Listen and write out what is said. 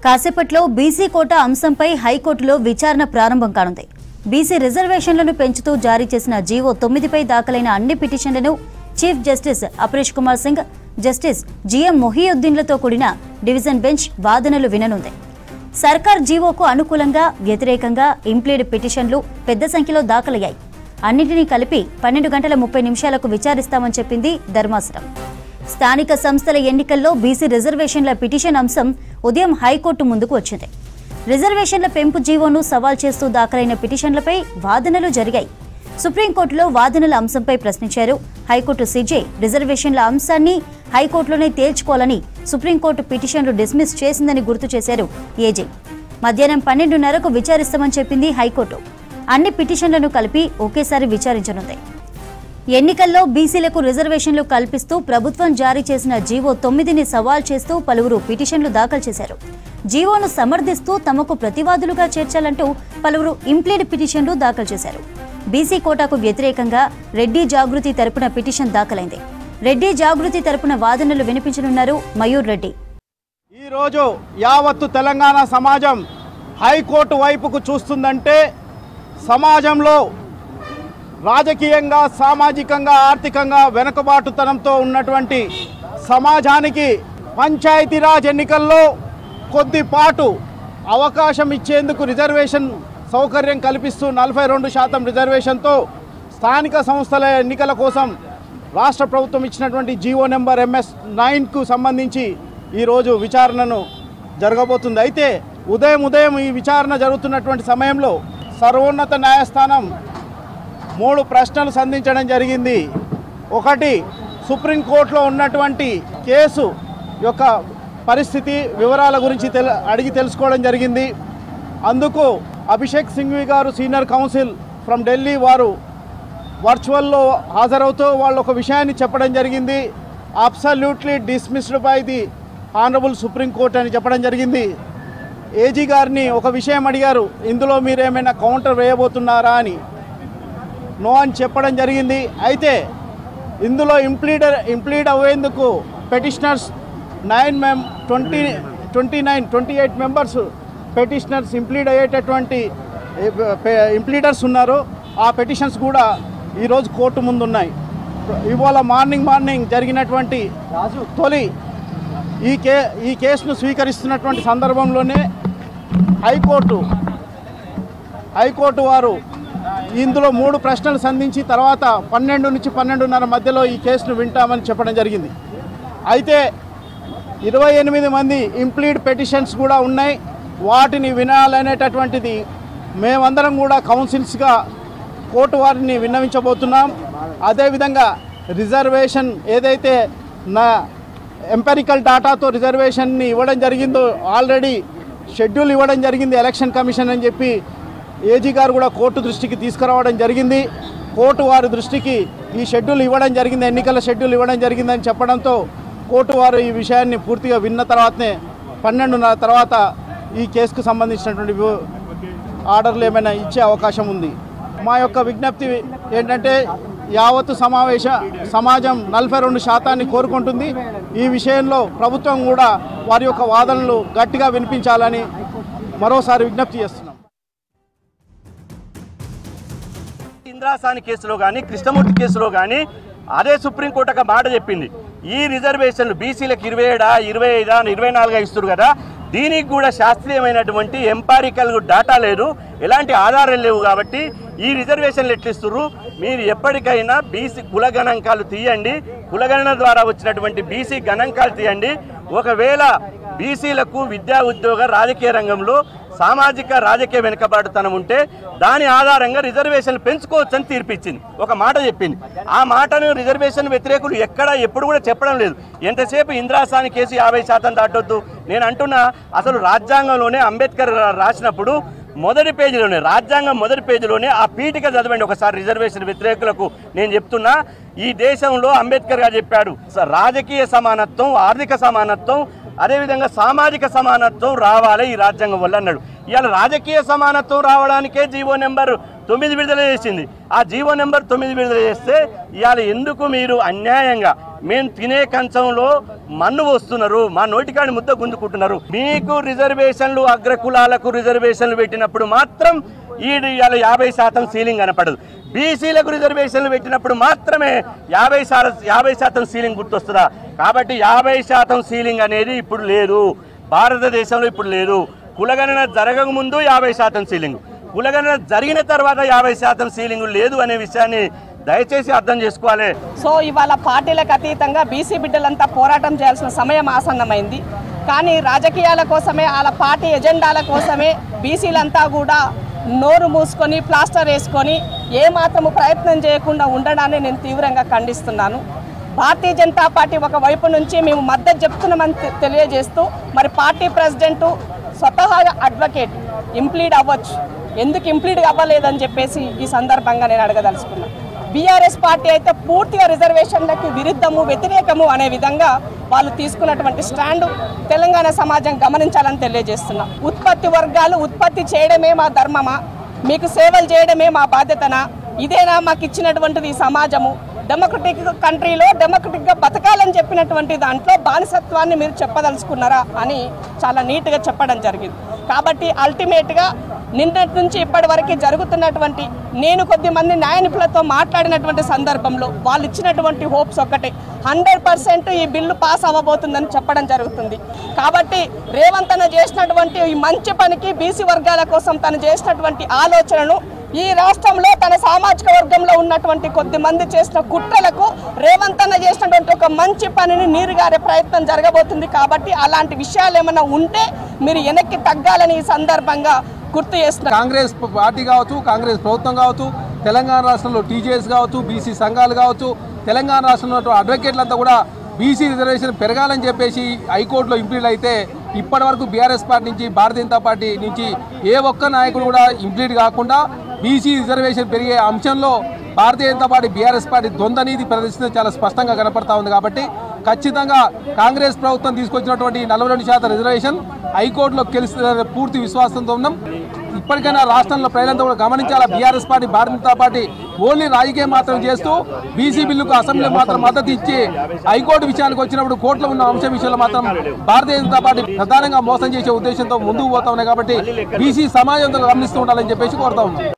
కాసేపట్లో BC quota అంశంపై హైకోర్టులో విచారణ ప్రారంభం కానుంది. బీసీ రిజర్వేషన్లను పెంచుతూ జారీ చేసిన జీవో 9పై దాఖలైన అన్ని పిటిషన్లను chief justice Aparesh Kumar Singh, justice GM మొహియుద్దీన్లతో కూడిన డివిజన్ బెంచ్ వాదనలు విననుంది. సర్కార్ జీవోకు అనుకూలంగా, వ్యతిరేకంగా ఇంప్లీడ్ పిటిషన్లు పెద్ద సంఖ్యలో దాఖలయ్యాయి. అన్నింటినీ కలిపి 12 గంటల 30 నిమిషాలకు విచారిస్తామని చెప్పింది ధర్మాసనం. స్థానిక సంస్థల ఎన్నికల్లో బీసీ రిజర్వేషన్ల పిటిషన్ అంశం ఉదయం హైకోర్టు ముందుకు వచ్చింది. రిజర్వేషన్ల పెంపు జీవోను సవాల్ చేస్తూ దాఖలైన పిటిషన్లపై వాదనలు జరిగాయి. సుప్రీంకోర్టులో వాదనల అంశంపై ప్రశ్నించారు. హైకోర్టు సీజే రిజర్వేషన్ల అంశాన్ని హైకోర్టులోనే తేల్చుకోవాలని సుప్రీంకోర్టు పిటిషన్లు డిస్మిస్ చేసిందని గుర్తు చేశారు ఏజీ. మధ్యాహ్నం 12:30కు విచారిస్తామని చెప్పింది హైకోర్టు. అన్ని పిటిషన్లను కలిపి ఒకేసారి విచారించనుంది. ఎన్నికల్లో బీసీలకు రిజర్వేషన్లు కల్పిస్తూ ప్రభుత్వం జారీ చేసిన జీవో 9ని సవాల్ చేస్తూ పలువురు పిటిషన్లు దాఖలు చేశారు. జీవోను సమర్థిస్తూ తమకు ప్రతివాదులుగా చేర్చాలంటూ పలువురు ఇంప్లీడ్ పిటిషన్లు దాఖలు చేశారు. బీసీ కోటాకు వ్యతిరేకంగా రెడ్డి జాగృతి తరపున పిటిషన్ దాఖలైంది. రెడ్డి జాగృతి తరపున వాదనలు వినిపించనున్నారు మయూర్ రెడ్డి. ఈ రోజు యావత్తు తెలంగాణ సమాజం హైకోర్టు వైపుకు చూస్తుందంటే సమాజంలో రాజకీయంగా, సామాజికంగా, ఆర్థికంగా వెనుకబాటుతనంతో ఉన్నటువంటి సమాజానికి పంచాయతీరాజ్ ఎన్నికల్లో కొద్దిపాటు అవకాశం ఇచ్చేందుకు రిజర్వేషన్ సౌకర్యం కల్పిస్తూ 42% రిజర్వేషన్తో స్థానిక సంస్థల ఎన్నికల కోసం రాష్ట్ర ప్రభుత్వం ఇచ్చినటువంటి జీవో నెంబర్ MS-9కు సంబంధించి ఈరోజు విచారణను జరగబోతుంది. అయితే ఉదయం ఈ విచారణ జరుగుతున్నటువంటి సమయంలో సర్వోన్నత న్యాయస్థానం 3 ప్రశ్నలు సంధించడం జరిగింది. ఒకటి, సుప్రీంకోర్టులో ఉన్నటువంటి కేసు యొక్క పరిస్థితి వివరాల గురించి అడిగి తెలుసుకోవడం జరిగింది. అందుకు అభిషేక్ సింఘ్వి గారు సీనియర్ కౌన్సిల్ ఫ్రమ్ ఢిల్లీ వారు వర్చువల్లో హాజరవుతూ వాళ్ళు ఒక విషయాన్ని చెప్పడం జరిగింది. Absolutely dismissed by the honourable supreme court అని చెప్పడం జరిగింది. ఏజీ గారిని ఒక విషయం అడిగారు, ఇందులో మీరేమైనా కౌంటర్ వేయబోతున్నారా అని. నో అని చెప్పడం జరిగింది. అయితే ఇందులో ఇంప్లీడ్ అయ్యేందుకు పెటిషనర్స్ 28 మెంబర్స్ పెటిషనర్స్ ఇంప్లీడ్ అయ్యేటటువంటి ఇంప్లీడర్స్ ఉన్నారు. ఆ పెటిషన్స్ కూడా ఈరోజు కోర్టు ముందు ఉన్నాయి. ఇవాళ మార్నింగ్ జరిగినటువంటి తొలి ఈ కేసును స్వీకరిస్తున్నటువంటి సందర్భంలోనే హైకోర్టు వారు ఇందులో 3 ప్రశ్నలు సంధించి తర్వాత 12 నుంచి 12:30 మధ్యలో ఈ కేసును వింటామని చెప్పడం జరిగింది. అయితే 28 మంది ఇంప్లీడ్ పెటిషన్స్ కూడా ఉన్నాయి. వాటిని వినాలనేటటువంటిది మేమందరం కూడా కౌన్సిల్స్గా కోర్టు వారిని విన్నవించబోతున్నాం. అదేవిధంగా రిజర్వేషన్ ఏదైతే నా ఎంపెరికల్ డాటాతో రిజర్వేషన్ని ఇవ్వడం జరిగిందో ఆల్రెడీ షెడ్యూల్ ఇవ్వడం జరిగింది ఎలక్షన్ కమిషన్ అని చెప్పి ఏజీ గారు కూడా కోర్టు దృష్టికి తీసుకురావడం జరిగింది. కోర్టు వారి దృష్టికి ఈ షెడ్యూల్ ఇవ్వడం జరిగింది, ఎన్నికల షెడ్యూల్ ఇవ్వడం జరిగిందని చెప్పడంతో కోర్టు వారు ఈ విషయాన్ని పూర్తిగా విన్న తర్వాతనే 12:30 తర్వాత ఈ కేసుకు సంబంధించినటువంటి ఆర్డర్లు ఏమైనా ఇచ్చే అవకాశం ఉంది. మా యొక్క విజ్ఞప్తి ఏంటంటే యావత్తు సమాజం 42% కోరుకుంటుంది. ఈ విషయంలో ప్రభుత్వం కూడా వారి యొక్క వాదనలు గట్టిగా వినిపించాలని మరోసారి విజ్ఞప్తి చేస్తున్నాం. ఇంద్రాసాని కేసులో కానీ, కృష్ణమూర్తి కేసులో కానీ అదే సుప్రీంకోర్టు ఒక మాట చెప్పింది. ఈ రిజర్వేషన్లు బీసీలకు 27, 25, 24 ఇస్తారు కదా, దీనికి కూడా శాస్త్రీయమైనటువంటి ఎంపారికల్ డాటా లేదు, ఎలాంటి ఆధారాలు లేవు. కాబట్టి ఈ రిజర్వేషన్లు ఎట్లిస్తున్నారు, మీరు ఎప్పటికైనా బీసీ కుల గణాంకాలు తీయండి, కులగణన ద్వారా వచ్చినటువంటి బీసీ గణాంకాలు తీయండి. ఒకవేళ బీసీలకు విద్యా, ఉద్యోగ, రాజకీయ రంగంలో సామాజిక రాజకీయ వెనుకబాటుతనం ఉంటే దాని ఆధారంగా రిజర్వేషన్లు పెంచుకోవచ్చని తీర్పిచ్చింది, ఒక మాట చెప్పింది. ఆ మాటను రిజర్వేషన్ వ్యతిరేకులు ఎప్పుడు కూడా చెప్పడం లేదు. ఎంతసేపు ఇంద్రాసాని కేసు 50% దాటొద్దు. నేను అంటున్నా, అసలు రాజ్యాంగంలోనే అంబేద్కర్ రాసినప్పుడు మొదటి పేజీలోనే, రాజ్యాంగం మొదటి పేజీలోనే ఆ పీఠిక చదవండి ఒకసారి. రిజర్వేషన్ వ్యతిరేకులకు నేను చెప్తున్నా, ఈ దేశంలో అంబేద్కర్ గారు చెప్పాడు, రాజకీయ సమానత్వం, ఆర్థిక సమానత్వం, అదేవిధంగా సామాజిక సమానత్వం రావాలి ఈ రాజ్యాంగం వల్ల అన్నాడు. ఇవాళ రాజకీయ సమానత్వం రావడానికే జీవో నెంబర్ 9 విడుదల చేసింది. ఆ జీవో నెంబర్ 9 విడుదల చేస్తే ఇవాళ ఎందుకు మీరు అన్యాయంగా మేము తినే కంచంలో మన్ను వస్తున్నారు, మా నోటికాడి ముద్ద గుంజుకుంటున్నారు? మీకు రిజర్వేషన్లు అగ్రకులాలకు రిజర్వేషన్లు పెట్టినప్పుడు మాత్రం ఇవాళ 50% సీలింగ్ కనపడదు. బీసీలకు రిజర్వేషన్లు పెట్టినప్పుడు మాత్రమే 50% సీలింగ్ గుర్తొస్తుందా? కాబట్టి 50% సీలింగ్ అనేది ఇప్పుడు లేదు, భారతదేశంలో ఇప్పుడు లేదు. కులగణన జరగకముందు 50% సీలింగ్, కులగణన జరిగిన తర్వాత 50% సీలింగ్ లేదు అనే విషయాన్ని దయచేసి అర్థం చేసుకోవాలి. సో ఇవాళ పార్టీలకు అతీతంగా బీసీ బిడ్డలంతా పోరాటం చేయాల్సిన సమయం ఆసన్నమైంది. కానీ రాజకీయాల కోసమే, వాళ్ళ పార్టీ ఎజెండాల కోసమే బీసీలంతా కూడా నోరు మూసుకొని ప్లాస్టర్ వేసుకొని ఏమాత్రము ప్రయత్నం చేయకుండా ఉండడాన్ని నేను తీవ్రంగా ఖండిస్తున్నాను. భారతీయ జనతా పార్టీ ఒక వైపు నుంచి మేము మద్దతు చెప్తున్నామని తెలియజేస్తూ, మరి పార్టీ ప్రెసిడెంటు స్వతహాగా అడ్వకేట్ ఇంప్లీడ్ అవ్వచ్చు, ఎందుకు ఇంప్లీడ్ అవ్వలేదని చెప్పేసి ఈ సందర్భంగా నేను అడగదలుచుకున్నాను. బీఆర్ఎస్ పార్టీ అయితే పూర్తిగా రిజర్వేషన్లకు విరుద్ధము, వ్యతిరేకము అనే విధంగా వాళ్ళు తీసుకున్నటువంటి స్టాండు తెలంగాణ సమాజం గమనించాలని తెలియజేస్తున్నాం. ఉత్పత్తి వర్గాలు ఉత్పత్తి చేయడమే మా ధర్మమా, మీకు సేవలు చేయడమే మా బాధ్యతనా, ఇదేనా మాకు ఇచ్చినటువంటిది ఈ సమాజము? డెమోక్రటిక్ కంట్రీలో డెమోక్రటిక్గా బతకాలని చెప్పినటువంటి దాంట్లో బానిసత్వాన్ని మీరు చెప్పదలుచుకున్నారా అని చాలా నీట్గా చెప్పడం జరిగింది. కాబట్టి అల్టిమేట్గా నిన్నటి నుంచి ఇప్పటి వరకు జరుగుతున్నటువంటి, నేను కొద్దిమంది న్యాయ నిపుణులతో మాట్లాడినటువంటి సందర్భంలో వాళ్ళు ఇచ్చినటువంటి హోప్స్ ఒక్కటే, 100% ఈ బిల్లు పాస్ అవ్వబోతుందని చెప్పడం జరుగుతుంది. కాబట్టి రేవంత్ అన్న చేసినటువంటి ఈ మంచి పనికి, బీసీ వర్గాల కోసం తను చేసినటువంటి ఆలోచనను ఈ రాష్ట్రంలో తన సామాజిక వర్గంలో ఉన్నటువంటి కొద్దిమంది చేసిన కుట్రలకు రేవంత్ అన్న చేసినటువంటి ఒక మంచి పనిని నీరుగారే ప్రయత్నం జరగబోతుంది. కాబట్టి అలాంటి విషయాలు ఏమైనా ఉంటే మీరు వెనక్కి తగ్గాలని ఈ సందర్భంగా గుర్తు చేస్తున్నారు. కాంగ్రెస్ పార్టీ కావచ్చు, కాంగ్రెస్ ప్రభుత్వం కావచ్చు, తెలంగాణ రాష్ట్రంలో టీజేఎస్ కావచ్చు, బీసీ సంఘాలు కావచ్చు, తెలంగాణ రాష్ట్రంలో అడ్వకేట్లంతా కూడా బీసీ రిజర్వేషన్ పెరగాలని చెప్పేసి హైకోర్టులో ఇంప్లీడ్ అయితే ఇప్పటి వరకు బీఆర్ఎస్ పార్టీ నుంచి, భారతీయ జనతా పార్టీ నుంచి ఏ ఒక్క నాయకుడు కూడా ఇంప్లీడ్ కాకుండా బీసీ రిజర్వేషన్ పెరిగే అంశంలో Bharatiya Janata party, BRS party ద్వంద్వ నీతి ప్రదర్శించడం చాలా స్పష్టంగా కనపడతా ఉంది. కాబట్టి ఖచ్చితంగా కాంగ్రెస్ ప్రభుత్వం తీసుకొచ్చినటువంటి 42% రిజర్వేషన్ హైకోర్టులో గెలుస్తుందనే పూర్తి విశ్వాసంతో ఉన్నాం. ఇప్పటికైనా రాష్ట్రంలో ప్రజలంతా కూడా గమనించాలా, BRS party, Bharatiya Janata party only రాజకీయం మాత్రం చేస్తూ బీసీ బిల్లుకు అసెంబ్లీ మాత్రం మద్దతు ఇచ్చి హైకోర్టు విషయానికి వచ్చినప్పుడు కోర్టులో ఉన్న అంశం విషయంలో మాత్రం భారతీయ జనతా పార్టీ ప్రధానంగా మోసం చేసే ఉద్దేశంతో ముందుకు పోతా ఉన్నాయి. కాబట్టి బీసీ సమాజంతో గమనిస్తూ ఉండాలని చెప్పేసి కోరుతా ఉన్నాం.